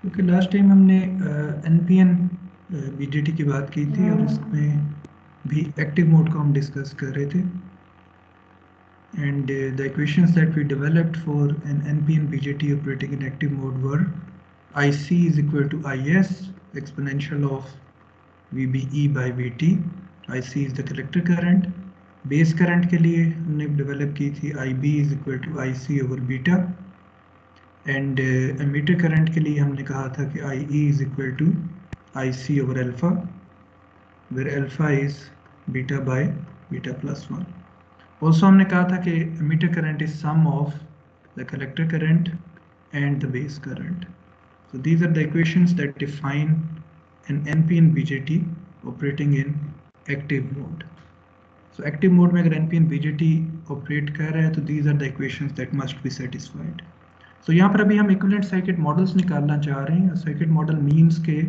क्योंकि last time हमने NPN BJT की बात की थी और इसमें भी एक्टिव मोड को हम डिस्कस कर रहे थे and the equations that we developed for an NPN BJT operating in active mode were IC is equal to IS exponential of VBE by VT. IC is the collector current. Base current के लिए हमने develop की थी IB is equal to IC over beta. And emitter current के लिए हमने कहा था कि IE is equal to IC over alpha, where alpha is beta by beta plus 1. Also हमने कहा था कि emitter current is sum of the collector current and the base current. So these are the equations that define an NPN BJT operating in active mode. So active mode में अगर NPN BJT operate कर रहा है तो these are the equations that must be satisfied. So यहाँ पर अभी हम equivalent circuit models निकालना चाह रहे हैं. Circuit model means के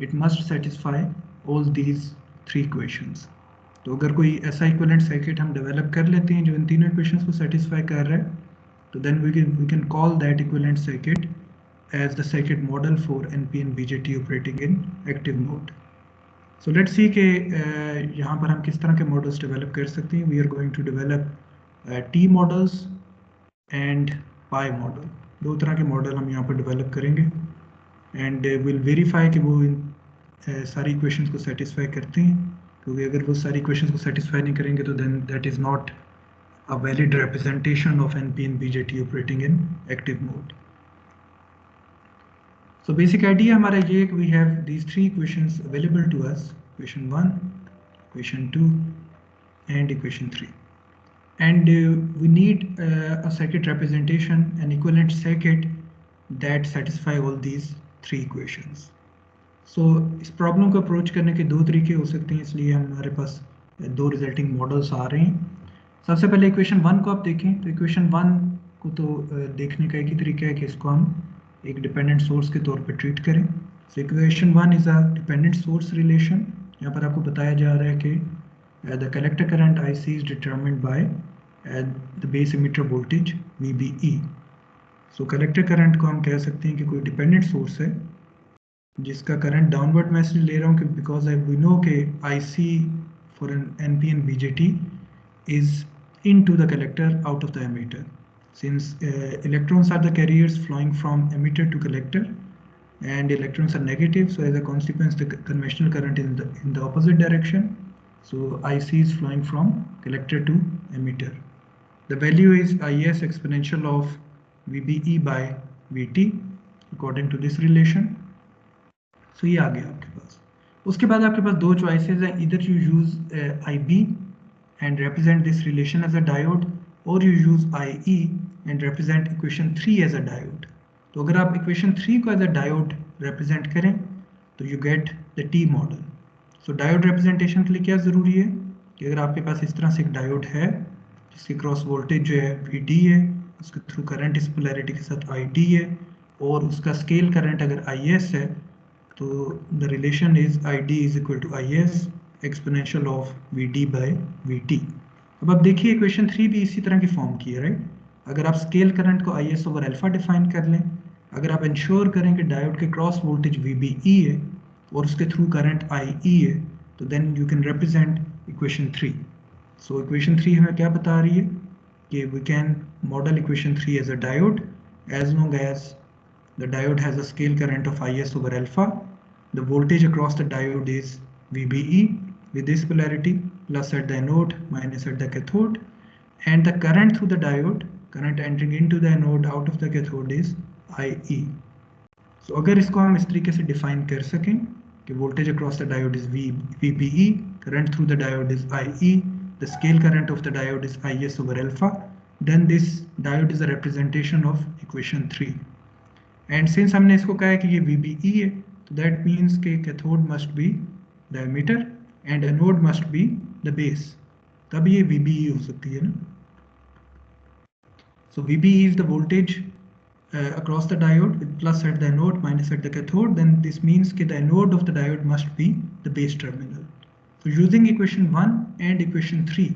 it must satisfy all these three equations. तो अगर कोई ऐसा equivalent circuit हम develop कर लेते हैं जो इन तीनों equations को satisfy कर रहा है, तो then we can call that equivalent circuit as the circuit model for NPN BJT operating in active mode. So let's see कि यहाँ पर हम किस तरह के models develop कर सकते हैं. We are going to develop T models and pi model. दो तरह के मॉडल हम यहाँ पर डेवलप करेंगे एंड विल वेरीफाई कि वो सारी इक्वेशंस को सेटिस्फाई करते हैं, क्योंकि अगर वो सारी इक्वेशंस को सेटिस्फाई नहीं करेंगे तो then that is not a valid representation of NPN BJT operating in active mode. So basic idea हमारा ये है कि we have these three equations available to us, equation 1, equation 2 and equation 3. And we need a circuit representation, an equivalent circuit that satisfy all these three equations. So इस problem को approach करने के दो तरीके हो सकते हैं, इसलिए हमारे पास दो रिजल्टिंग मॉडल्स आ रहे हैं. सबसे पहले इक्वेशन 1 को आप देखें तो इक्वेशन 1 को तो देखने का एक ही तरीका है कि इसको हम एक डिपेंडेंट सोर्स के तौर पर ट्रीट करें. So equation 1 is a dependent source relation. यहाँ पर आपको बताया जा रहा है कि the collector current IC is determined by the base emitter voltage VBE. So collector current को हम कह सकते हैं कि कोई डिपेंडेंट सोर्स है जिसका करंट डाउनवर्ड मैं इसलिए ले रहा हूँ कि बिकॉज वी नो कि IC for an NPN BJT is into the collector out of the emitter. Since electrons are the carriers flowing from emitter to collector and electrons are negative, so as a consequence the conventional current in the opposite direction. So IC is flowing from collector to emitter. The value is IS exponential of VBE by VT according to this relation. So ये आ गया आपके पास. उसके बाद आपके पास दो choices हैं, either you use IB and represent this relation as a diode, or you use IE and represent equation 3 as a diode. तो अगर आप equation 3 को as a diode represent करें तो you get the T model. So diode representation के लिए क्या ज़रूरी है कि अगर आपके पास इस तरह से एक डायोड है जिसकी क्रॉस वोल्टेज जो है VD है, उसके थ्रू करंट इस पोलैरिटी के साथ ID है और उसका स्केल करंट अगर IS है, तो the relation is ID is equal to IS exponential of VD by VT. अब आप देखिए इक्वेशन 3 भी इसी तरह की फॉर्म की है, राइट. अगर आप स्केल करंट को IS ओवर अल्फा डिफाइन कर लें, अगर आप इंश्योर करें कि डायोड के क्रॉस वोल्टेज VBE है और उसके थ्रू करंट IE है, तो then you can represent equation 3. So equation 3 हमें क्या बता रही है कि we can model equation 3 as a diode as long as the diode has a scale current of IS over alpha, the voltage across the diode is VBE with this polarity, plus at the anode, minus at the cathode, and the current through the diode, current entering into the anode out of the cathode is IE. So अगर इसको हम इस तरीके से define कर सकें कि voltage across the diode is VBE, current through the diode is IE, the scale current of the diode is IS over alpha, then this diode is a representation of equation 3. And since हमने इसको कहा है कि ये VBE है, तो that means कि cathode must be the emitter and anode must be the base. तब ये VBE हो सकती है ना. So VBE is the voltage across the diode with plus at the anode, minus at the cathode. Then this means that the anode of the diode must be the base terminal. So using equation 1 and equation 3,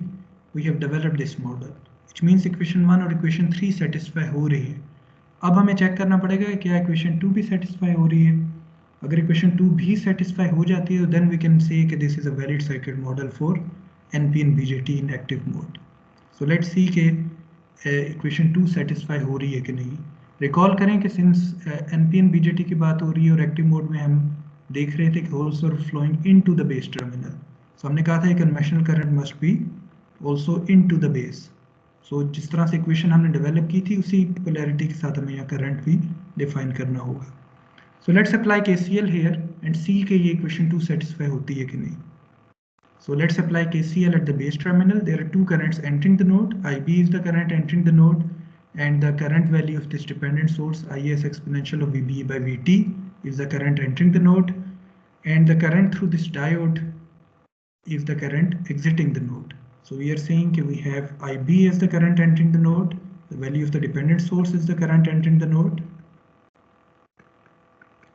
we have developed this model, which means equation 1 और equation 3 satisfy हो रही है. अब हमें check करना पड़ेगा कि क्या इक्वेशन 2 भी सेटिस्फाई हो रही है। अगर इक्वेशन 2 भी सेटिस्फाई हो जाती है तो देन वी कैन से कि this is a valid circuit model for NPN BJT in active mode. So let's सी के इक्वेशन 2 सेटिस्फाई हो रही है कि नहीं। रिकॉल करें कि सिंस NPN BJT की बात हो रही है और एक्टिव मोड में हम देख रहे थे कि holes are flowing into the base terminal. So हमने कहा था conventional current must be also into the base. So जिस तरह से इक्वेशन हमने डेवलप की थी उसी पोलैरिटी के साथ हमें यहाँ करंट भी डिफाइन करना होगा। So let's apply KCL here and see के ये इक्वेशन 2 सेटिस्फाई होती है कि नहीं। So let's apply KCL at the base terminal. There are two currents entering the node. IB is the current entering the node, and the current value of this dependent source, IS exponential of VB by VT, is the current entering the node, and the current through this diode is the current exiting the node. So we are saying that we have IB as the current entering the node, the value of the dependent source is the current entering the node,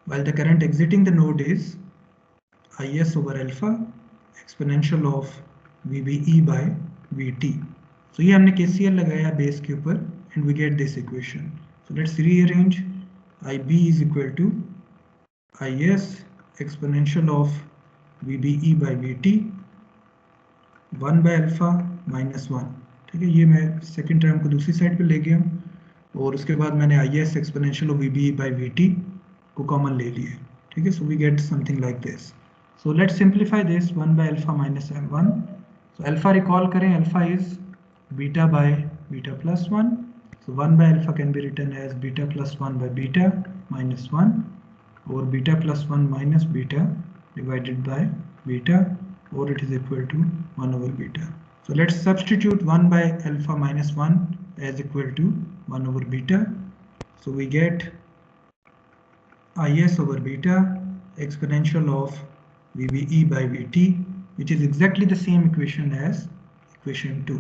while the current exiting the node is IS over alpha exponential of VBE by VT. So ये हमने KCL लगाया base के ऊपर and we get this equation. So let's rearrange. IB is equal to IS exponential of VBE by VT 1 by alpha minus 1. ठीक है, ये मैं second term को दूसरी साइड पे ले गया और उसके बाद मैंने IS exponential of VBE by VT को कॉमन ले लिया। ठीक है, so we get something like this. So let's simplify this 1 by alpha minus m1. So alpha recall करें, alpha is beta by beta plus 1. So 1 by alpha can be written as beta plus 1 by beta minus 1 or beta plus 1 minus beta divided by beta, or it is equal to 1 over beta. So let's substitute 1 by alpha minus 1 as equal to 1 over beta. So we get IS over beta exponential of VBE by VT, which is exactly the same equation as equation 2.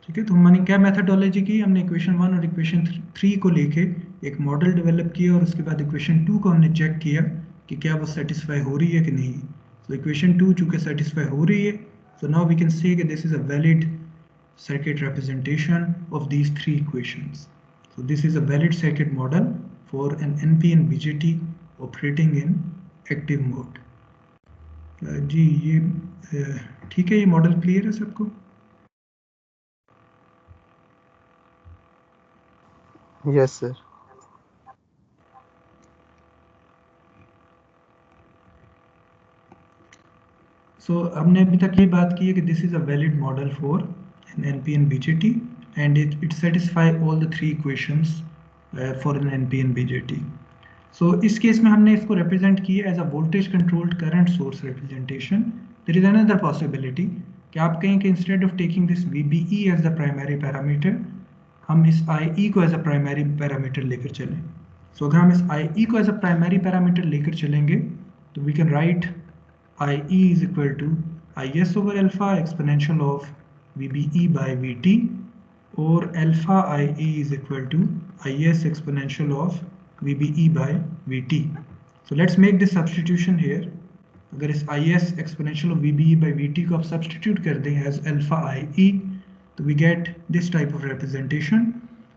ठीक है, तो हमने क्या methodology की, हमने equation 1 और equation 3 को लेके एक मॉडल डेवलप किया और उसके बाद इक्वेशन 2 को हमने चेक किया कि क्या वो सेटिस्फाई हो रही है कि नहीं। तो इक्वेशन 2 चूंकि सेटिस्फाई हो रही है, so now we can say that this is a valid circuit representation of these three equations. So this is a valid circuit model for an NPN BJT operating in active mode. जी ये ठीक है, ये model clear है सबको? Yes sir. सो हमने अभी तक ये बात की है कि this is a valid model for an NPN BJT and it satisfy all the three equations for an NPN BJT. So इस केस में हमने इसको रिप्रेजेंट किया as a voltage controlled current source representation. There is another possibility कि आप कहें कि instead of taking this VBE as the primary parameter, हम इस IE को एज अ प्राइमरी पैरामीटर लेकर चलें. सो अगर हम इस IE को एज अ प्राइमरी पैरामीटर लेकर चलेंगे तो we can write IE is equal to IS over alpha exponential of VBE by VT, or alpha IE is equal to IS exponential of VBE by VT. So let's make this substitution here. अगर इस IS exponential of VBE by VT को आप substitute कर दें as alpha IE, तो we get this type of representation.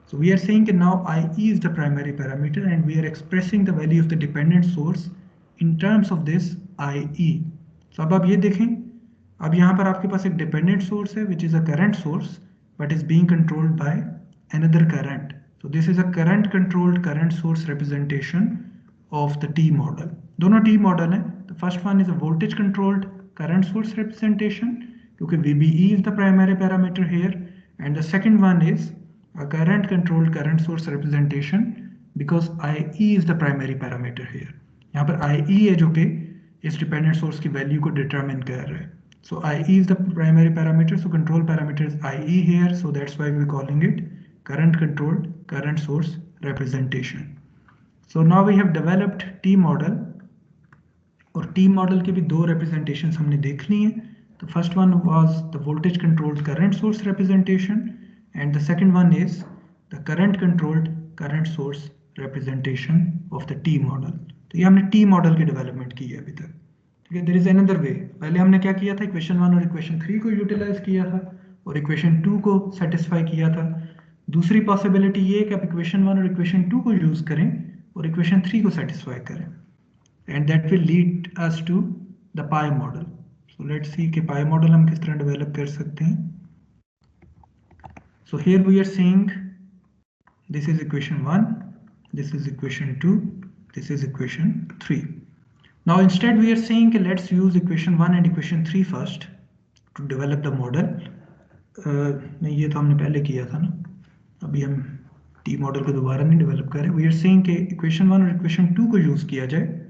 So we are saying that now IE is the primary parameter and we are expressing the value of the dependent source in terms of this IE. So अब आप ये देखें, अब यहाँ पर आपके पास एक dependent source है which is a current source but is being controlled by another current. So this is a current controlled current source representation of the T model. दोनों T model हैं. The first one is a voltage controlled current source representation क्योंकि VBE is the primary parameter here, and the second one is a current controlled current source representation because IE is the primary parameter here. यहाँ पर IE है जो कि इस dependent source की value को determine कर रहा है. So IE is the primary parameter, so control parameter is IE here, so that's why we're calling it current controlled current source representation. So now we have developed T model, और T model के भी दो representations हमने देख ली हैं. The first one was the voltage controlled current source representation and the second one is the current controlled current source representation of the T model. तो ये हमने T model की डेवलपमेंट की है अभी तक. ठीक है, देयर इज अनदर वे. पहले हमने क्या किया था, इक्वेशन 1 और इक्वेशन 3 को यूटिलाइज किया था और इक्वेशन 2 को सेटिस्फाई किया था. दूसरी पॉसिबिलिटी ये है कि आप इक्वेशन 1 और इक्वेशन 2 को यूज करें और इक्वेशन 3 को सेटिस्फाई करें, and that will lead us to the pi model. So let's see कि पाई मॉडल हम किस तरह डेवलप कर सकते हैं. So here we are saying this is equation 1, this is equation 2, this is equation 3. Now instead we are saying let's use equation 1 and equation 3 first to develop the model. नहीं, ये तो हमने पहले किया था ना, अभी हम टी मॉडल को दोबारा नहीं डेवलप कर रहे. वी आर सेइंग कि इक्वेशन 1 और इक्वेशन 2 को यूज किया जाए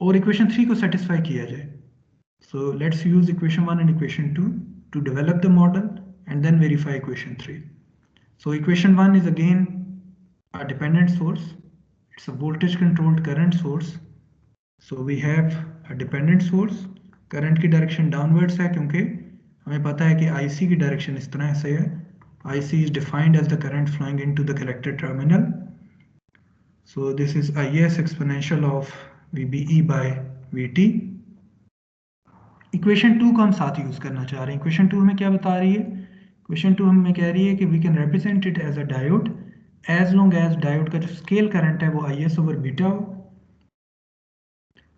और इक्वेशन 3 को सेटिस्फाई किया जाए. So let's use equation 1 and equation 2 to develop the model and then verify equation 3. So equation 1 is again a dependent source. It's a voltage controlled current source. So we have a dependent source. Current की direction downwards है क्योंकि हमें पता है कि IC की direction इस तरह से है. IC is defined as the current flowing into the collector terminal. So this is IS exponential of VBE by VT. Equation 2 को हम साथ यूज करना चाह रहे हैं. इक्वेशन 2 हमें क्या बता रही है? इक्वेशन 2 हमें कह रही है कि we can represent it as a diode as long as diode का जो स्केल करंट है वो IS ओवर बीटा हो,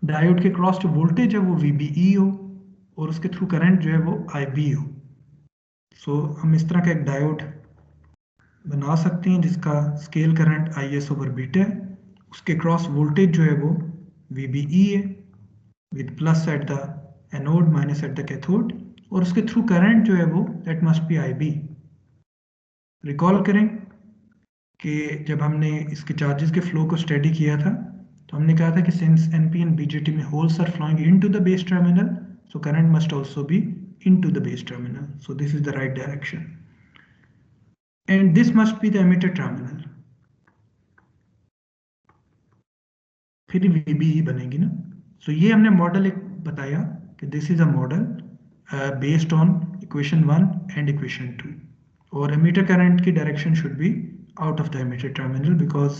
डायोड के क्रॉस जो वोल्टेज है वो VBE हो और उसके थ्रू करंट जो है वो IB हो. सो हम इस तरह का एक डायोड बना सकते हैं जिसका scale current IS over beta है, उसके क्रॉस वोल्टेज जो है वो VBE है with plus at the anode minus at the cathode, और उसके थ्रू करंट जो है वो that must be IB. Recall करें कि जब हमने इसके चार्जेस के फ्लो को स्टडी किया था तो हमने कहा था कि सिंस NPN BJT में holes are flowing into the base terminal, so current must also be into the base terminal. So this is the right direction and this must be the emitter terminal. फिर VBE बनेगी ना. सो ये हमने model एक बताया कि this is a model based on equation 1 and equation 2, और emitter current की direction should be out of the emitter terminal because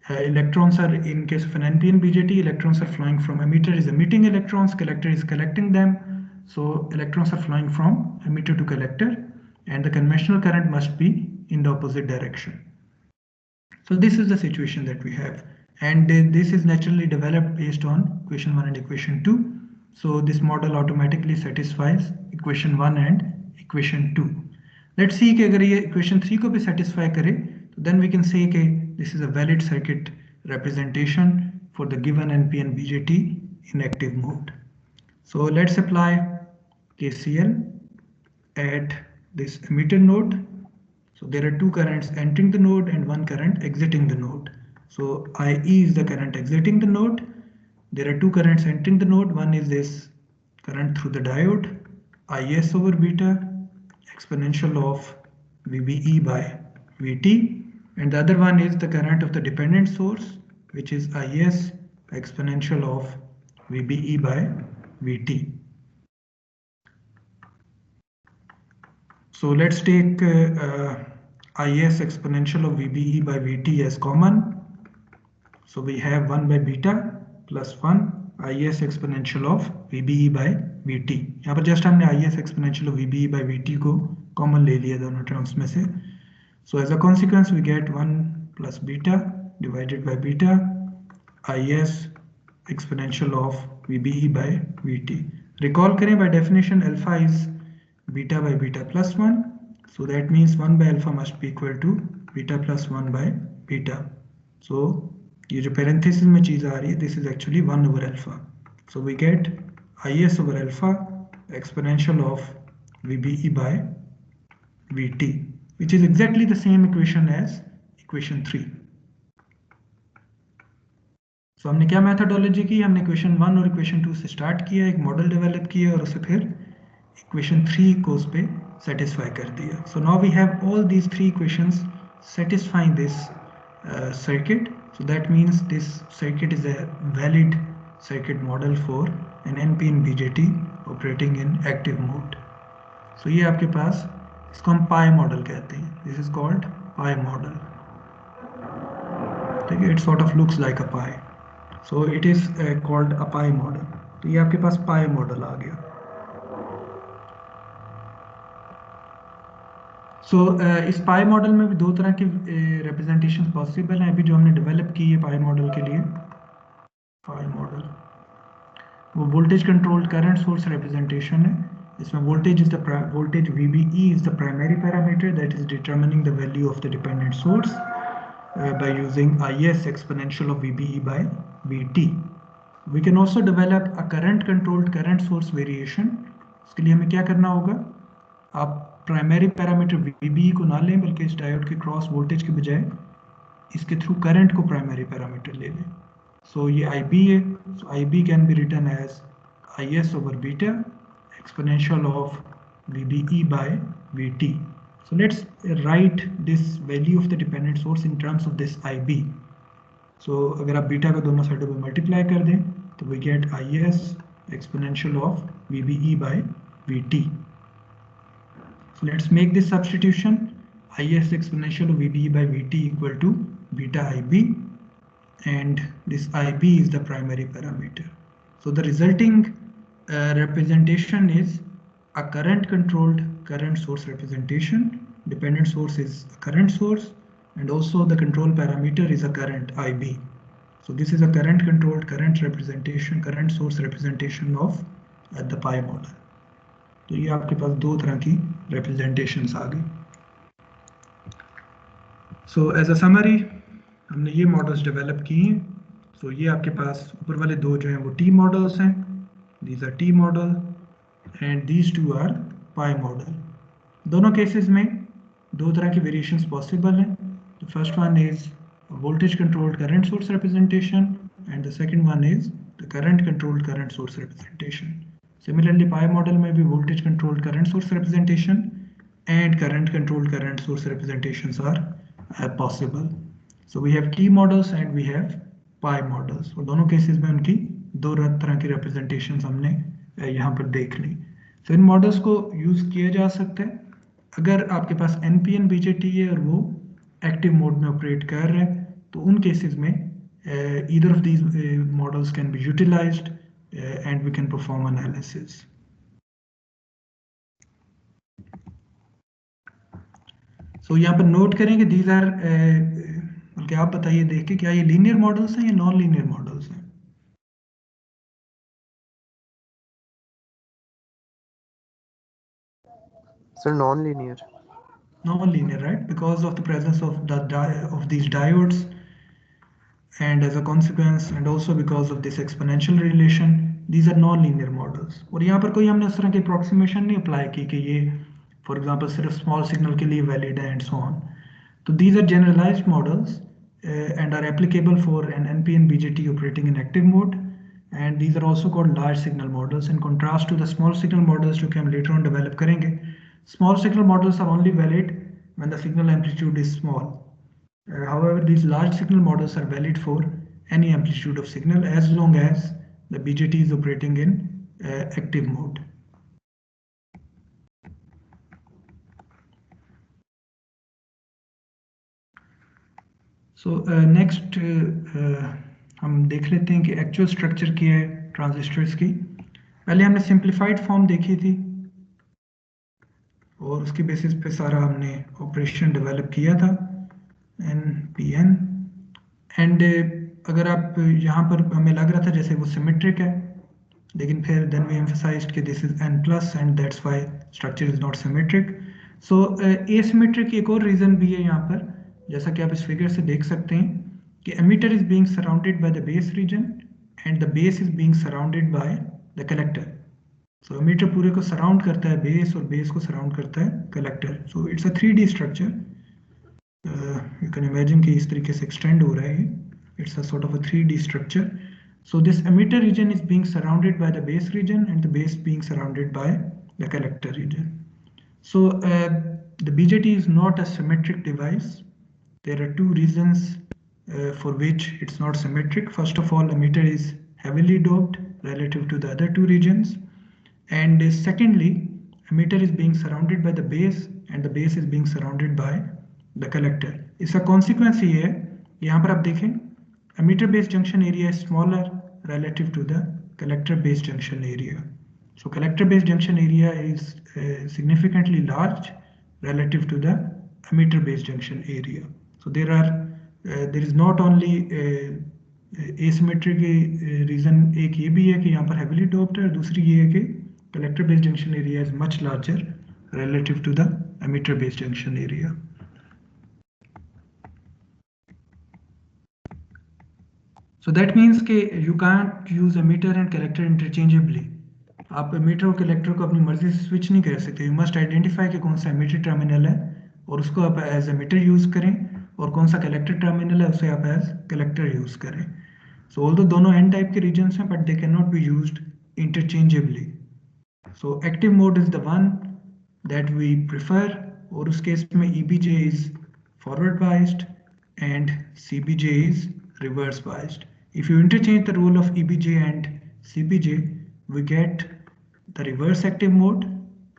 electrons are, in case of an NPN BJT, electrons are flowing from emitter is emitting electrons, collector is collecting them, so electrons are flowing from emitter to collector and the conventional current must be in the opposite direction. So this is the situation that we have, and this is naturally developed based on equation 1 and equation 2. So this model automatically satisfies equation 1 and equation 2. Let's see कि अगर ये equation 3 को भी satisfy करे तो then we can say कि this is a valid circuit representation for the given NPN BJT in active mode. So let's apply KCL at this emitter node. So there are two currents entering the node and one current exiting the node. So IE is the current exiting the node. There are two currents entering the node. One is this current through the diode, IS over beta exponential of VBE by VT, and the other one is the current of the dependent source, which is IS exponential of VBE by VT. So let's take IS exponential of VBE by VT as common. So we have 1 by beta plus 1 IS exponential of VBE by VT. यहाँ पर just हमने IS exponential of VBE by VT को common ले लिया दोनों terms में से. So as a consequence we get 1 plus beta divided by beta IS exponential of VBE by VT. Recall करें by definition alpha is beta by beta plus 1. So that means 1 by alpha must be equal to beta plus 1 by beta. So ये जो parenthesis में चीज़ आ रही है this is actually 1 over alpha. So we get IS over alpha exponential of VBE by VT, which is exactly the same equation as equation 3. So हमने क्या methodology की? हमने equation 1 और equation 2 से start किया, एक model develop किया और उसे फिर equation 3 को उस पे satisfy कर दिया. So now we have all these three equations satisfying this circuit. So that means this circuit is a valid circuit model for an NPN BJT operating in active mode. So ये आपके पास, इसको हम pi model कहते हैं. This is called pi model. ठीक है, it sort of looks like a pie. So it is called a pi model. तो ये आपके पास पाई मॉडल आ गया. इस पाई मॉडल में भी दो तरह की रिप्रेजेंटेशन पॉसिबल हैं अभी जो हमने डेवलप की है पाई मॉडल के लिए। पाई मॉडल वो voltage controlled current source representation है। इसमें voltage VBE is the primary parameter that is determining the value of the dependent source by using IS exponential of VBE by VT. We can also develop a current controlled current source variation. इसके लिए हमें क्या करना होगा, आप primary parameter VBE को ना लें बल्कि इस डायोड के क्रॉस वोल्टेज के बजाय इसके थ्रू करंट को प्राइमरी पैरामीटर ले लें। So ये IB है, so IB can be written as IS over beta exponential of VBE by VT. So let's write this value of the dependent source in terms of this IB. So अगर आप beta को दोनों साइडों पे multiply कर दें तो we get IS exponential of VBE by VT. So let's make this substitution. IS exponential of VBE by VT equal to beta IB, and this IB is the primary parameter. So the resulting representation is a current controlled current source representation. Dependent source is a current source, and also the control parameter is a current IB. So this is a current controlled current representation, current source representation of the pi model. तो ये आपके पास दो तरह की representations आ गई. So as a summary, हमने ये models develop किए हैं. So ये आपके पास ऊपर वाले दो जो हैं वो T मॉडल्स हैं. These are T model and these two are pi model. दोनों केसेस में दो तरह की वेरिएशंस पॉसिबल हैं. The first one is voltage controlled current source representation and the second one is the current controlled current source representation. Similarly, pi model में भी voltage controlled current source representation and current controlled current source representations are possible. So we have T models and we have pi models. और दोनों cases में उनकी दो तरह की representations हमने यहाँ पर देख ली. So इन मॉडल्स को यूज किया जा सकता है अगर आपके पास NPN BJT है और वो एक्टिव मोड में ऑपरेट कर रहे हैं, तो उन केसेस में either of these models can be utilized and we can perform analysis. So यहाँ पर नोट करेंगे these are बल्कि आप बताइए देख के क्या ये लीनियर मॉडल्स हैं या नॉन लीनियर मॉडल्स हैं? Sir, non-linear. Non-linear, right? Because of the presence of these diodes, and as a consequence, and also because of this exponential relation, these are non-linear models. और यहाँ पर कोई हमने इस तरह की approximation नहीं apply की कि ये, for example, सिर्फ small signal के लिए valid है and so on. So these are generalized models and are applicable for an NPN BJT operating in active mode. And these are also called large signal models in contrast to the small signal models जो कि हम later on develop करेंगे. Small signal models are only valid when the signal amplitude is small. However, these large signal models are valid for any amplitude of signal as long as the BJT is operating in active mode. So next हम देख लेते हैं कि actual structure क्या है transistors की. पहले हमने सिंप्लीफाइड फॉर्म देखी थी और उसके बेसिस पे सारा हमने ऑपरेशन डेवलप किया था NPN. एंड अगर आप यहाँ पर हमें लग रहा था जैसे वो सिमेट्रिक है, लेकिन फिर देन वी एम्फसाइज्ड कि this is n+ and that's why structure is not symmetric. So asymmetric एक और रीजन भी है यहाँ पर, जैसा कि आप इस फिगर से देख सकते हैं कि emitter is being surrounded by the base reason and the base is being surrounded by the collector. So emitter पूरे को सराउंड करता है बेस और बेस को सराउंड करता है collector. So it's a 3D structure. You can imagine कि इस तरीके से extend हो रहा है. It's a sort of a 3D structure. So this emitter region is being surrounded by the base region and the base being surrounded by the collector region. So the BJT is not a symmetric device. There are two reasons for which it's not symmetric. First of all, emitter is heavily doped relative to the other two regions. And secondly, emitter is being surrounded by the base and the base is being surrounded by the collector. इसका consequence ये है, यहाँ पर आप देखें emitter based junction area is smaller relative to the collector based junction area. So collector based junction area is significantly large relative to the emitter base junction area. So there is not only asymmetry के reason एक ये भी है कि यहाँ पर heavily doped है, और दूसरी ये है कि collector base junction area is much larger relative to the emitter base junction area. So that means कि you can't use emitter and collector interchangeably. आप emitter और collector को अपनी मर्जी से switch नहीं कर सकते. You must identify कि कौन सा emitter terminal है और उसको आप as emitter use करें, और कौन सा collector terminal है उसे आप as collector use करें. So although दोनों n type के regions हैं, but they cannot be used interchangeably. So active mode is the one that we prefer, और उस केस में EBJ is forward biased and CBJ is reverse biased. If you interchange the role of EBJ and CBJ, we get the reverse active mode,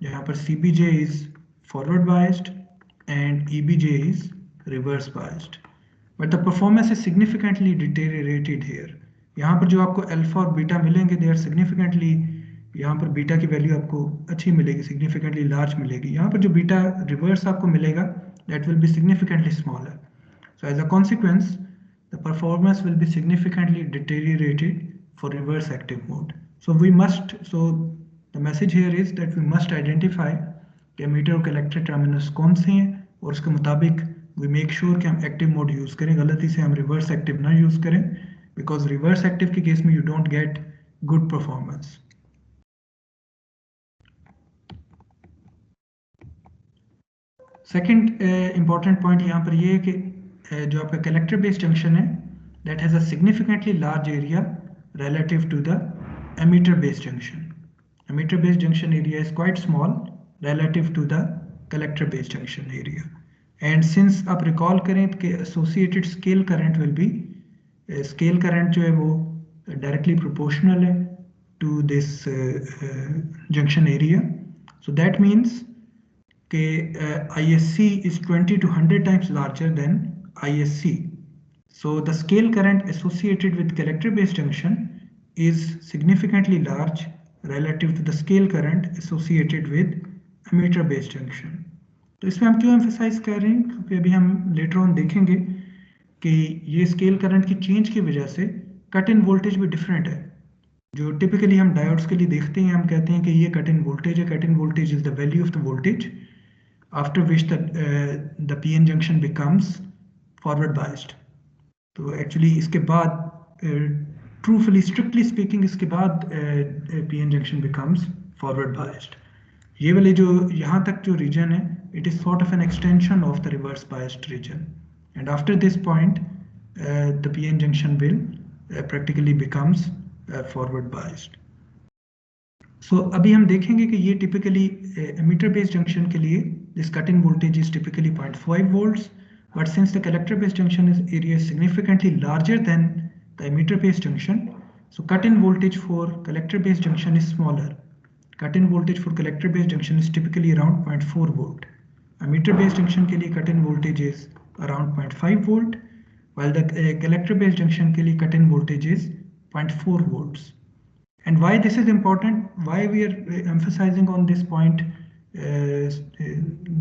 जहाँ पर CBJ is forward biased and EBJ is reverse biased. But the performance is significantly deteriorated here. यहाँ पर जो आपको alpha और beta मिलेंगे, they are significantly, यहाँ पर बीटा की वैल्यू आपको अच्छी मिलेगी, significantly large मिलेगी. यहाँ पर जो बीटा रिवर्स आपको मिलेगा, that will be significantly smaller. So as a consequence, the performance will be significantly deteriorated for reverse active mode. So the message here is that we must identify कि emitter और collector terminals कौन से हैं, और उसके मुताबिक we make sure कि हम active mode use करें, गलती से हम reverse active ना use करें, because reverse active के केस में you don't get good performance. Second important point यहाँ पर ये है कि जो आपका collector based junction है, that has a significantly large area relative to the emitter based junction. Emitter based junction area is quite small relative to the collector based junction area. And since आप recall करें कि associated scale current will be scale current जो है वो directly proportional है to this junction area. So that means ISC is 20 to 100 times larger than ISC. So the scale current associated with collector based junction is significantly large relative to the scale current associated with emitter based junction. तो इसमें हम क्यों emphasise कर रहे हैं, क्योंकि अभी हम लेटर ऑन देखेंगे कि ये स्केल करंट की चेंज की वजह से कट इन वोल्टेज भी डिफरेंट है. जो टिपिकली हम डायोड्स के लिए देखते हैं, हम कहते हैं कि ये कट इन वोल्टेज है. Cut in voltage is the value of the voltage after which the PN junction becomes forward biased. तो एक्चुअली इसके बाद ट्रूफुली स्ट्रिक्टली स्पीकिंग इसके बाद PN junction becomes forward biased. ये वाले जो यहाँ तक जो रीजन है, it is sort of an extension of the reverse biased region, and after this point the PN junction will practically becomes forward biased. So अभी हम देखेंगे कि ये typically emitter based junction के लिए this cut-in voltage is typically 0.5 volts, but since the collector-based junction area is significantly larger than the emitter-based junction, so cut-in voltage for collector-based junction is smaller. Cut-in voltage for collector-based junction is typically around 0.4 volt. Emitter-based junction के लिए cut-in voltage is around 0.5 volt, while the collector-based junction के लिए cut-in voltage is 0.4 volts. And why this is important, why we are emphasizing on this point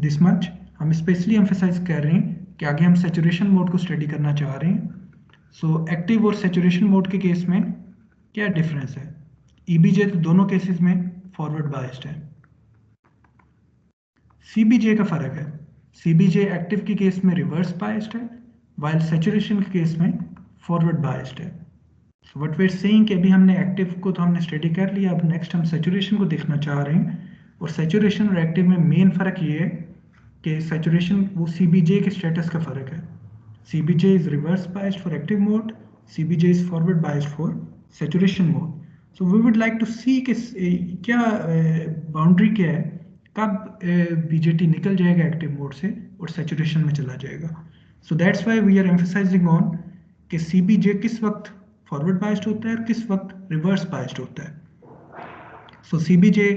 this much, हम specially emphasise कर रहे हैं कि आगे हम सैचुरेशन मोड को स्टडी करना चाह रहे हैं. सो एक्टिव और सैचुरेशन मोड के केस में क्या डिफरेंस है. ईबीजे तो दोनों केसेस में फॉरवर्ड बायस्ड है. सीबीजे का फर्क है. सीबीजे एक्टिव के केस में रिवर्स बायस्ड है, वाइल सैचुरेशन के केस में फॉरवर्ड बायस्ड है. So what we are saying कि अभी हमने एक्टिव को तो हमने स्टडी कर लिया, अब नेक्स्ट हम सैचुरेशन को देखना चाह रहे हैं. और सैचुरेशन और एक्टिव में मेन फ़र्क ये है कि सैचुरेशन वो सीबीजे के स्टेटस का फ़र्क है. CBJ is reverse biased for active mode, CBJ is forward biased for saturation mode. So we would like to see कि क्या बाउंड्री क्या है, कब बीजेटी निकल जाएगा एक्टिव मोड से और सैचुरेशन में चला जाएगा. So that's why we are emphasising on कि सीबीजे किस वक्त फॉरवर्ड बायस्ड होता है और किस वक्त रिवर्स बायस्ड होता है. सो सीबीजे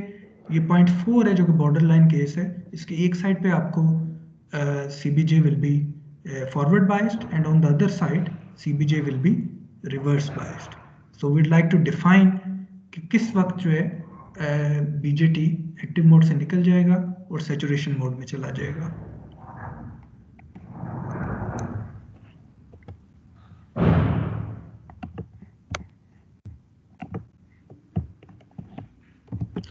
ये 0.4 है जो कि बॉर्डर लाइन केस है. इसके एक साइड पे आपको CBJ will be forward biased and on the other side CBJ will be reverse biased. So we'd like to define कि किस वक्त जो है बीजेटी एक्टिव मोड से निकल जाएगा और सैचुरेशन मोड में चला जाएगा।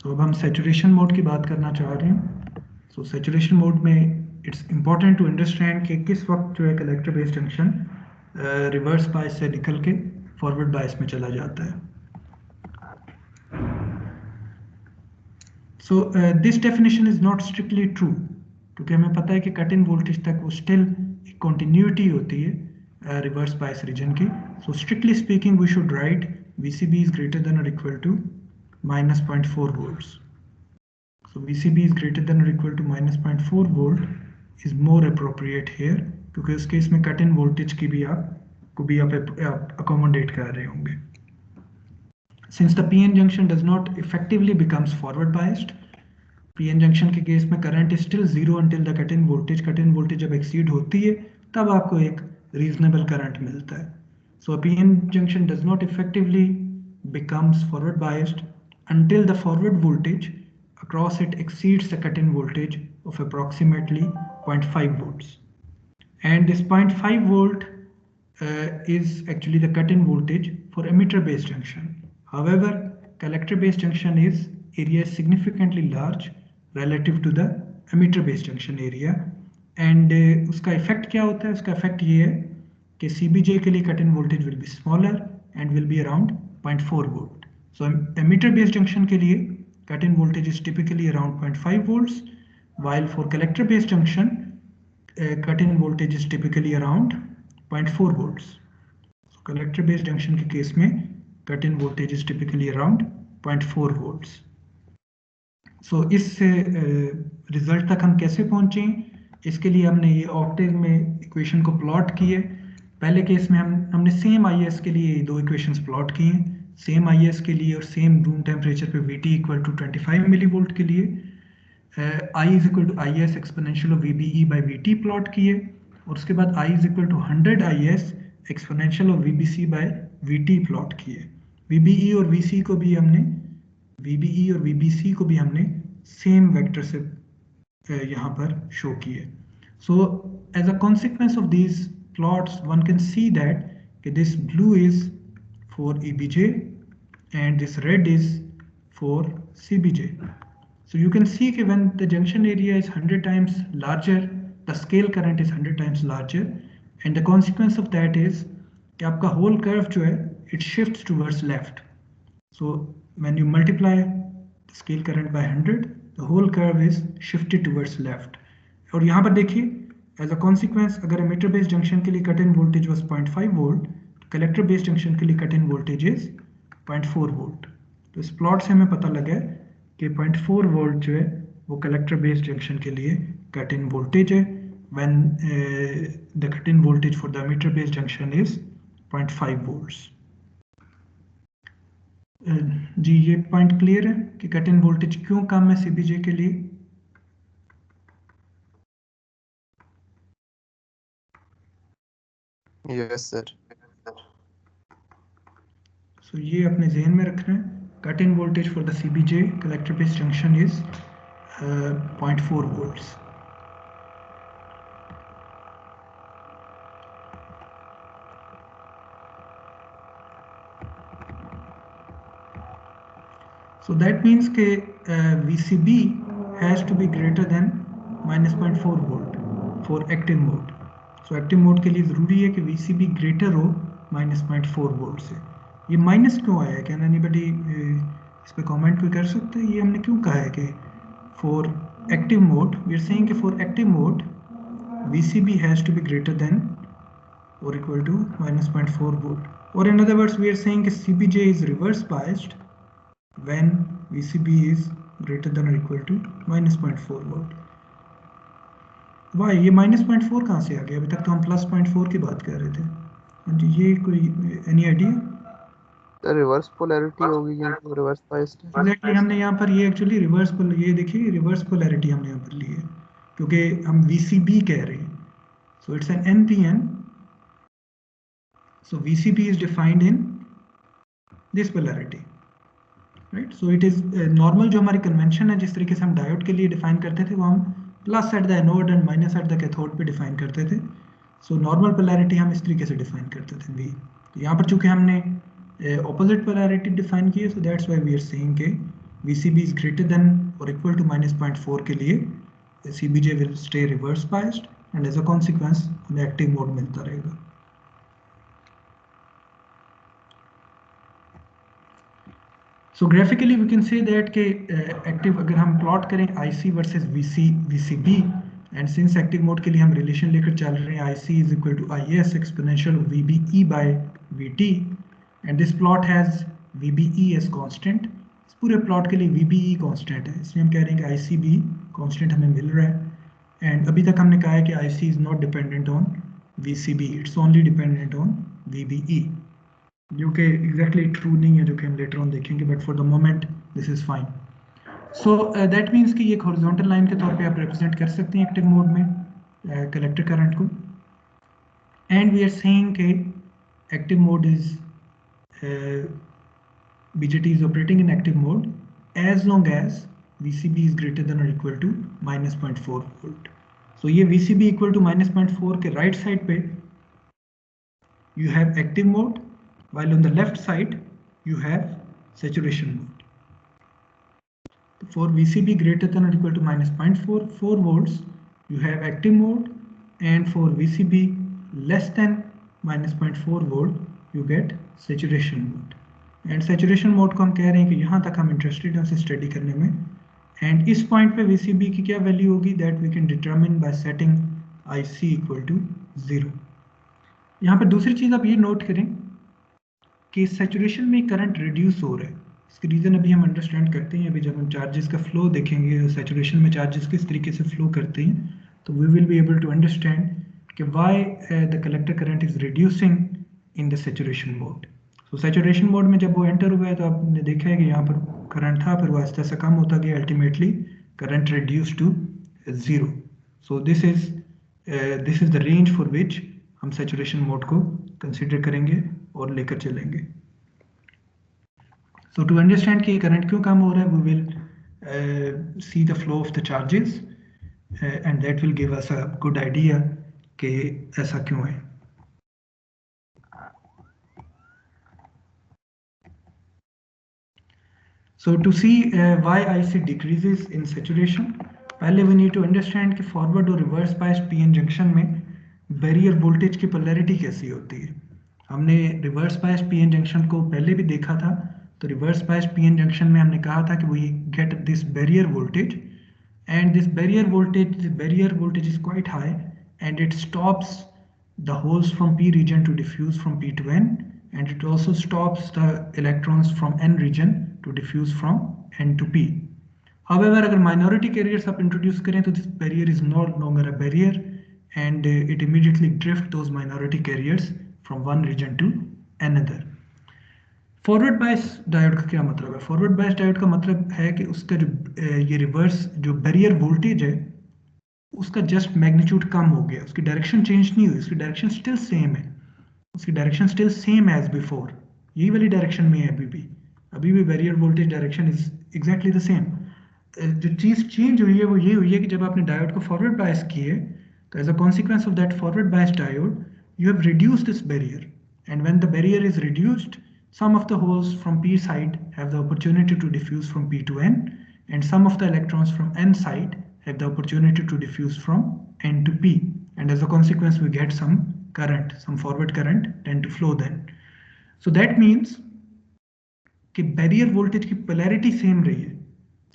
तो अब हम सैचुरेशन मोड की बात करना चाह रहे हैं। सो सैचुरेशन मोड में इट्स इम्पॉर्टेंट टू अंडरस्टैंड कि किस वक्त जो है collector base junction reverse bias से निकल के फॉरवर्ड बायस में चला जाता है। So this definition is not strictly true, क्योंकि हमें पता है कि कट इन वोल्टेज तक वो स्टिल एक कॉन्टिन्यूटी होती है रिवर्स बायस रीजन की। So strictly speaking we should write VCB is greater than or equal to minus 0.4 volts. So VCB is greater than or equal to minus 0.4 volt is more appropriate here, क्योंकि उस case में cut in voltage की भी आप accommodate कर रहे होंगे। Since the PN junction does not effectively becomes forward biased, PN junction के केस में current is still zero until the cut in voltage जब exceed होती है तब आपको एक reasonable current मिलता है। So a PN junction does not effectively becomes forward biased until the forward voltage across it exceeds the cut in voltage of approximately 0.5 volts. And this 0.5 volt is actually the cut in voltage for emitter based junction. However, collector based junction is area is significantly large relative to the emitter based junction area. And उसका effect क्या होता है? उसका effect ये है कि CBJ के लिए cut in voltage will be smaller and will be around 0.4 volt. So emitter based junction के लिए cut in voltage is typically around 0.5 volts, while for collector based junction cut in voltage is typically around 0.4 volts. So collector based junction के case में cut in voltage is typically around 0.4 volts. So इस result तक हम कैसे पहुंचे? इसके लिए हमने ये ऑक्टेव में इक्वेशन को प्लॉट किए। पहले केस में हमने सेम IS के लिए दो इक्वेशंस प्लॉट किए, सेम IS के लिए और सेम रूम टेम्परेचर पे VT इक्वल टू 25 मिलीवोल्ट के लिए I is equal to IS exponential of VBE by VT plot किए, और उसके बाद I is equal to 100 IS exponential of VBC by VT plot किए। VBE और VBC को भी हमने सेम वेक्टर से यहाँ पर शो किए। So as a consequence of these plots one can see that this blue is for EBJ and this red is for CBJ. So you can see that when the junction area is 100 times larger, the scale current is 100 times larger, and the consequence of that is कि आपका whole curve जो है it shifts towards left. So when you multiply the scale current by 100, the whole curve is shifted towards left. और यहाँ पर देखिए as a consequence अगर emitter based junction के लिए cut in voltage was 0.5 volt, collector based junction के लिए cut in voltage is 0.4 volt. तो इस प्लॉट से हमें पता लगा कि 0.4 वोल्ट जो है वो कलेक्टर बेस्ड जंक्शन के लिए कट इन वोल्टेज है, when the cut in voltage for the emitter based junction is 0.5 volts. जी ये पॉइंट क्लियर है कि कट इन वोल्टेज क्यों कम है सीबीजे के लिए? Yes sir. सो ये अपने जहन में रखना है, cut in voltage for the CBJ collector based junction is 0.4 volts. So that means कि VCB has to be greater than minus 0.4 volt for active mode. So active mode के लिए ज़रूरी है कि VCB greater हो minus 0.4 volt से। ये minus क्यों आया है? कैन एनीबडी इस पे कमेंट कोई कर सकता है? ये हमने क्यों कहा है कि for active mode we are saying कि for active mode VCB has to be greater than or equal to minus 0.4 volt, or in other words we are saying कि CBJ is reverse biased when VCB is greater than or equal to minus 0.4 volt. वाह, ये minus 0.4 कहाँ से आ गया? अभी तक तो हम plus 0.4 की बात कर रहे थे। हाँ जी, ये कोई any idea? Sir reverse polarity होगी क्योंकि रिवर्स बायस्ड है। Exactly, हमने यहाँ पर ये एक्चुअली रिवर्स पोल, ये देखिए रिवर्स पोलैरिटी हमने यहाँ पर ली है क्योंकि हम VCB कह रहे हैं। So it's an NPN. So VCB is defined in this polarity. Right. So it is normal जो हमारी कन्वेंशन है जिस तरीके से हम डायोड के लिए डिफाइन करते थे वो हम plus at the anode and minus at the cathode पे डिफाइन करते थे. सो नॉर्मल पोलैरिटी हम इस तरीके से डिफाइन करते थे वी. तो यहाँ पर चूंकि हमने ऑपोजिट पोलैरिटी डिफाइन की है, so that's why we are saying के VCB इज ग्रेटर देन और इक्वल टू -0.4 के लिए CBJ will stay reverse biased and as a consequence हमें एक्टिव मोड मिलता रहेगा. So graphically we can say that के एक्टिव अगर हम प्लॉट करें IC versus VCB and since active mode के लिए हम रिलेशन लेकर चल रहे हैं IC is equal to IS exponential VBE bye VT and this plot has VBE as constant. इस पूरे प्लॉट के लिए VBE कांस्टेंट है, इसलिए हम कह रहे हैं कि IC भी कांस्टेंट हमें मिल रहा है. एंड अभी तक हमने कहा है कि IC is not dependent on VCB, it's only dependent on VBE, जो कि एग्जैक्टली ट्रू नहीं है, जो कि हम लेटर ऑन देखेंगे, but for the moment this is fine. So that means कि ये एक हॉरिजॉन्टल लाइन के तौर पे आप रिप्रेजेंट कर सकते हैं एक्टिव मोड में कलेक्टर करंट को. एंड वी आर सेइंग कि active mode is BJT is operating in active mode as long as VCB is greater than or equal to -0.4 volt. So ये VCB equal to -0.4 के right side पे you have active mode, while on the left side you have saturation mode. For VCB greater than or equal to -0.4 volts you have active mode, and for VCB less than -0.4 volt you get saturation mode. And saturation mode को हम कह रहे हैं कि यहाँ तक हम interested हैं उसे स्टडी करने में. एंड इस पॉइंट पे VCB की क्या वैल्यू होगी that we can determine by setting IC equal to 0. यहाँ पर दूसरी चीज़ आप ये नोट करें कि सैचुरेशन में करंट रिड्यूस हो रहा है. इसके रीज़न अभी हम अंडरस्टैंड करते हैं. अभी जब हम चार्जेस का फ्लो देखेंगे, सैचुरेशन में चार्जेस किस तरीके से फ्लो करते हैं, तो we will be able to understand कि why the collector current is reducing in the saturation mode. तो सैचुरेशन मोड में जब वो एंटर हुआ है तो आपने देखा है कि यहाँ पर करंट था, फिर वो आहिस्ता सा कम होता गया, ultimately current reduce to 0. So this is the range for which हम सैचुरेशन मोड को कंसिडर करेंगे और लेकर चलेंगे. सो टू अंडरस्टैंड कि करंट क्यों कम हो रहा है, we will see the flow of the charges and that will give us a good idea कि ऐसा क्यों है. So to see why IC decreases in saturation, पहले we need to understand कि forward और reverse biased PN junction में barrier voltage की polarity कैसी होती है. हमने reverse biased PN junction को पहले भी देखा था. तो reverse biased PN junction में हमने कहा था कि we get this barrier voltage, and this barrier voltage is quite high and it stops the holes from P region to diffuse from P to N, and it also stops the electrons from N region to diffuse from N to P. However, अगर minority carriers आप introduce करें तो this barrier is no longer a barrier, and it immediately drift those minority carriers from one region to another. Forward bias diode का क्या मतलब है? Forward bias diode का मतलब है कि उसका जो ये रिवर्स जो बैरियर वोल्टेज है उसका जस्ट मैग्नीट्यूड कम हो गया, उसकी डायरेक्शन चेंज नहीं हुई, उसकी डायरेक्शन स्टिल सेम है, उसकी direction still same as before, यही वाली डायरेक्शन में है अभी भी barrier voltage direction is exactly the same. जो चीज़ चेंज हुई है वो ये हुई है कि जब आपने डायोड को फॉरवर्ड बायस किए तो as a consequence of that forward bias diode you have reduced this barrier, and when the barrier is reduced some of the holes from P side have the opportunity to diffuse from P to N, and some of the electrons from N side have the opportunity to diffuse from N to P, and as a consequence we get some current, some forward current tend to flow then. So that means कि barrier voltage की polarity same रही है.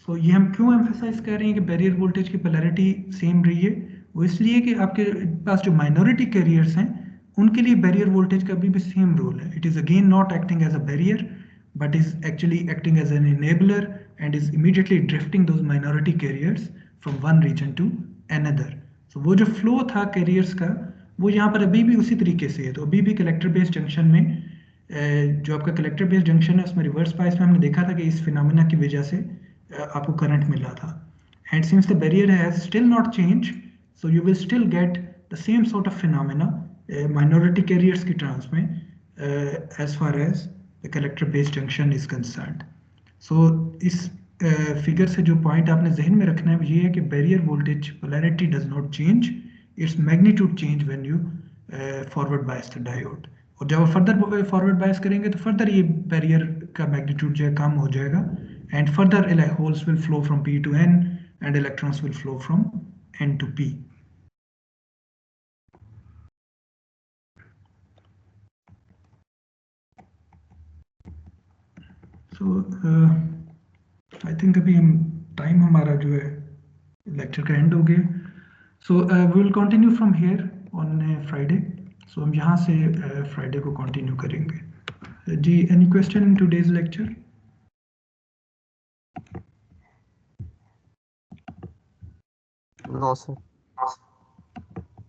सो ये हम क्यों emphasise कर रहे हैं कि बैरियर वोल्टेज की पोलैरिटी सेम रही है? वो इसलिए कि आपके पास जो माइनॉरिटी कैरियर्स हैं उनके लिए बैरियर वोल्टेज का अभी भी सेम रोल है. It is again not acting as a barrier but is actually acting as an enabler and is immediately drifting those minority carriers from one region to another. So वो जो flow था carriers का वो यहाँ पर अभी भी उसी तरीके से है. तो अभी भी कलेक्टर बेस्ड जंक्शन में जो आपका कलेक्टर बेस्ड जंक्शन है उसमें रिवर्स बायस में हमने देखा था कि इस फिनोमेना की वजह से आपको करंट मिला था. And since the barrier has still not change so you will still get the same sort of phenomena minority carriers की terms में as far as the collector based junction is concerned. सो इस figure से जो point आपने जहन में रखना है ये है कि barrier voltage polarity does not change, its magnitude change when you forward bias the diode. और जब फर्दर फॉरवर्ड बायस करेंगे तो फर्दर ये बैरियर का मैग्नीट्यूड जो है कम हो जाएगा and further holes will flow from P to N and electrons will flow from N to P. So I think अभी हम टाइम हमारा जो है लेक्चर का एंड हो गया। So we will continue from here on Friday. So हम यहाँ से फ्राइडे को कंटिन्यू करेंगे। जी any question in today's lecture? No sir.